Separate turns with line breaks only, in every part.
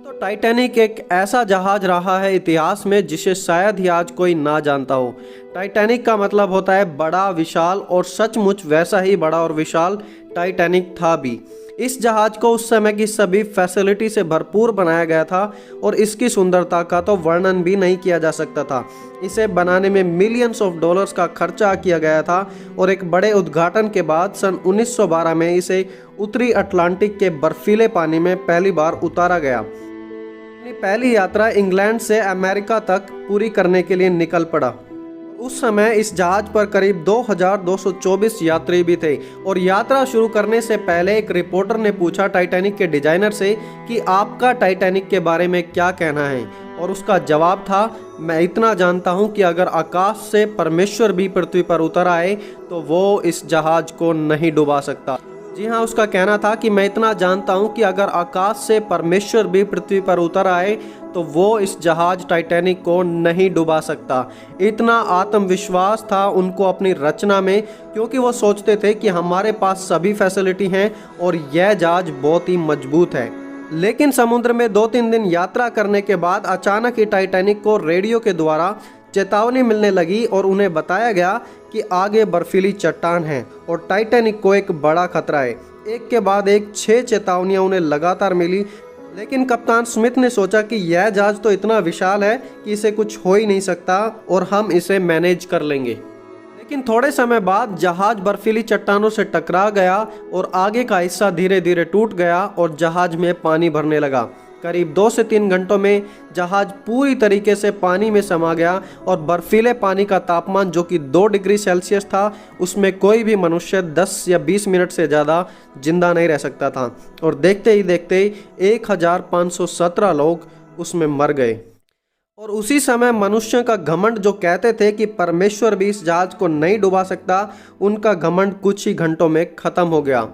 तो टाइटैनिक एक ऐसा जहाज रहा है इतिहास में जिसे शायद ही आज कोई ना जानता हो। टाइटैनिक का मतलब होता है बड़ा, विशाल, और सचमुच वैसा ही बड़ा और विशाल टाइटैनिक था भी। इस जहाज को उस समय की सभी फैसिलिटी से भरपूर बनाया गया था और इसकी सुंदरता का तो वर्णन भी नहीं किया जा सकता था। इसे बनाने में मिलियंस ऑफ डॉलर्स का खर्चा किया गया था और एक बड़े उद्घाटन के बाद सन 1912 में इसे उत्तरी अटलांटिक के बर्फीले पानी में पहली बार उतारा गया। अपनी पहली यात्रा इंग्लैंड से अमेरिका तक पूरी करने के लिए निकल पड़ा। उस समय इस जहाज पर करीब 2224 यात्री भी थे और यात्रा शुरू करने से पहले एक रिपोर्टर ने पूछा टाइटैनिक के डिजाइनर से कि आपका टाइटैनिक के बारे में क्या कहना है, और उसका जवाब था, मैं इतना जानता हूं कि अगर आकाश से परमेश्वर भी पृथ्वी पर उतर आए तो वो इस जहाज को नहीं डुबा सकता। जी हाँ, उसका कहना था कि मैं इतना जानता हूं कि अगर आकाश से परमेश्वर भी पृथ्वी पर उतर आए तो वो इस जहाज टाइटैनिक को नहीं डुबा सकता। इतना आत्मविश्वास था उनको अपनी रचना में, क्योंकि वो सोचते थे कि हमारे पास सभी फैसिलिटी हैं और यह जहाज बहुत ही मजबूत है। लेकिन समुद्र में 2-3 दिन यात्रा करने के बाद अचानक ही टाइटैनिक को रेडियो के द्वारा चेतावनी मिलने लगी और उन्हें बताया गया कि आगे बर्फीली चट्टान है और टाइटैनिक को एक बड़ा खतरा है। एक के बाद एक 6 चेतावनियां उन्हें लगातार मिली, लेकिन कप्तान स्मिथ ने सोचा कि यह जहाज तो इतना विशाल है कि इसे कुछ हो ही नहीं सकता और हम इसे मैनेज कर लेंगे। लेकिन थोड़े समय बाद जहाज बर्फीली चट्टानों से टकरा गया और आगे का हिस्सा धीरे धीरे टूट गया और जहाज में पानी भरने लगा। करीब 2 से 3 घंटों में जहाज पूरी तरीके से पानी में समा गया और बर्फीले पानी का तापमान जो कि 2 डिग्री सेल्सियस था, उसमें कोई भी मनुष्य 10 या 20 मिनट से ज़्यादा जिंदा नहीं रह सकता था और देखते ही देखते 1517 लोग उसमें मर गए। और उसी समय मनुष्य का घमंड, जो कहते थे कि परमेश्वर भी इस जहाज को नहीं डुबा सकता, उनका घमंड कुछ ही घंटों में खत्म हो गया।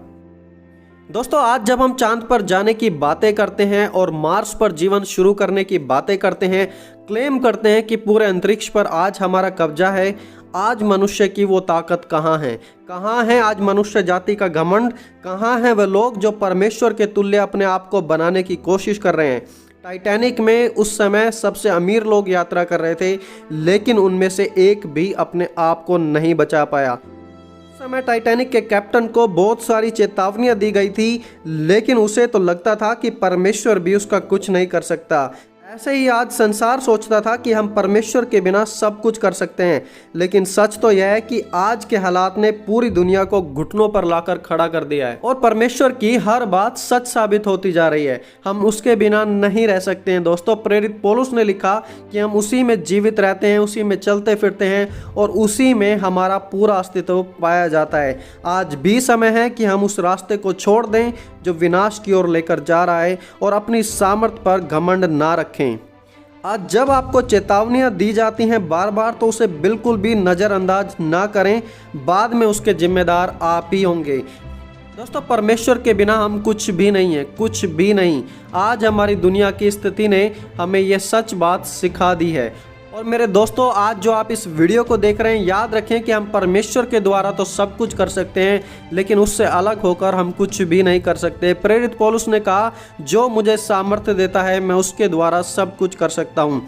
दोस्तों, आज जब हम चांद पर जाने की बातें करते हैं और मार्स पर जीवन शुरू करने की बातें करते हैं, क्लेम करते हैं कि पूरे अंतरिक्ष पर आज हमारा कब्जा है, आज मनुष्य की वो ताकत कहाँ है? कहाँ है आज मनुष्य जाति का घमंड? कहाँ हैं वे लोग जो परमेश्वर के तुल्य अपने आप को बनाने की कोशिश कर रहे हैं? टाइटैनिक में उस समय सबसे अमीर लोग यात्रा कर रहे थे, लेकिन उनमें से एक भी अपने आप को नहीं बचा पाया। समय टाइटैनिक के कैप्टन को बहुत सारी चेतावनियां दी गई थी, लेकिन उसे तो लगता था कि परमेश्वर भी उसका कुछ नहीं कर सकता। ऐसे ही आज संसार सोचता था कि हम परमेश्वर के बिना सब कुछ कर सकते हैं, लेकिन सच तो यह है कि आज के हालात ने पूरी दुनिया को घुटनों पर लाकर खड़ा कर दिया है और परमेश्वर की हर बात सच साबित होती जा रही है। हम उसके बिना नहीं रह सकते हैं। दोस्तों, प्रेरित पौलुस ने लिखा कि हम उसी में जीवित रहते हैं, उसी में चलते फिरते हैं और उसी में हमारा पूरा अस्तित्व पाया जाता है। आज भी समय है कि हम उस रास्ते को छोड़ दें जो विनाश की ओर लेकर जा रहा है और अपनी सामर्थ्य पर घमंड ना रखें। आज जब आपको चेतावनियां दी जाती हैं बार बार, तो उसे बिल्कुल भी नज़रअंदाज ना करें। बाद में उसके जिम्मेदार आप ही होंगे। दोस्तों, परमेश्वर के बिना हम कुछ भी नहीं है, कुछ भी नहीं। आज हमारी दुनिया की स्थिति ने हमें यह सच बात सिखा दी है। और मेरे दोस्तों, आज जो आप इस वीडियो को देख रहे हैं, याद रखें कि हम परमेश्वर के द्वारा तो सब कुछ कर सकते हैं, लेकिन उससे अलग होकर हम कुछ भी नहीं कर सकते। प्रेरित पौलुस ने कहा, जो मुझे सामर्थ्य देता है मैं उसके द्वारा सब कुछ कर सकता हूँ।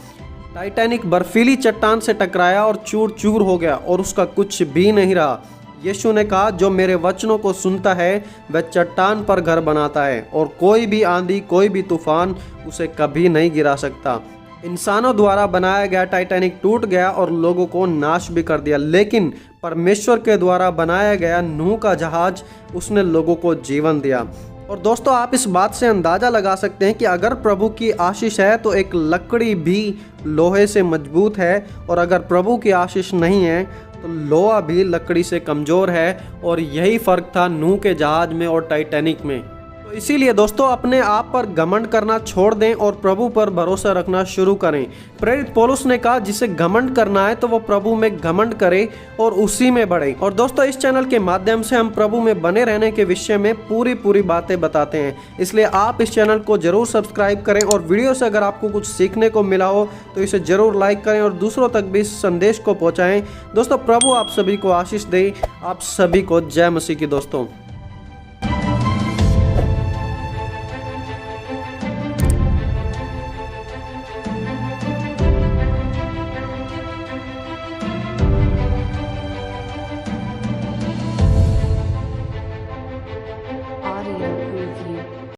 टाइटैनिक बर्फीली चट्टान से टकराया और चूर चूर हो गया और उसका कुछ भी नहीं रहा। यीशु ने कहा, जो मेरे वचनों को सुनता है वह चट्टान पर घर बनाता है और कोई भी आंधी, कोई भी तूफान उसे कभी नहीं गिरा सकता। इंसानों द्वारा बनाया गया टाइटैनिक टूट गया और लोगों को नाश भी कर दिया, लेकिन परमेश्वर के द्वारा बनाया गया नूह का जहाज, उसने लोगों को जीवन दिया। और दोस्तों, आप इस बात से अंदाज़ा लगा सकते हैं कि अगर प्रभु की आशीष है तो एक लकड़ी भी लोहे से मजबूत है, और अगर प्रभु की आशीष नहीं है तो लोहा भी लकड़ी से कमज़ोर है। और यही फ़र्क था नूह के जहाज में और टाइटैनिक में। तो इसीलिए दोस्तों, अपने आप पर घमंड करना छोड़ दें और प्रभु पर भरोसा रखना शुरू करें। प्रेरित पौलुस ने कहा, जिसे घमंड करना है तो वो प्रभु में घमंड करे और उसी में बढ़े। और दोस्तों, इस चैनल के माध्यम से हम प्रभु में बने रहने के विषय में पूरी बातें बताते हैं, इसलिए आप इस चैनल को जरूर सब्सक्राइब करें और वीडियो से अगर आपको कुछ सीखने को मिला हो तो इसे जरूर लाइक करें और दूसरों तक भी इस संदेश को पहुँचाएँ। दोस्तों, प्रभु आप सभी को आशीष दे। आप सभी को जय मसीह की। दोस्तों।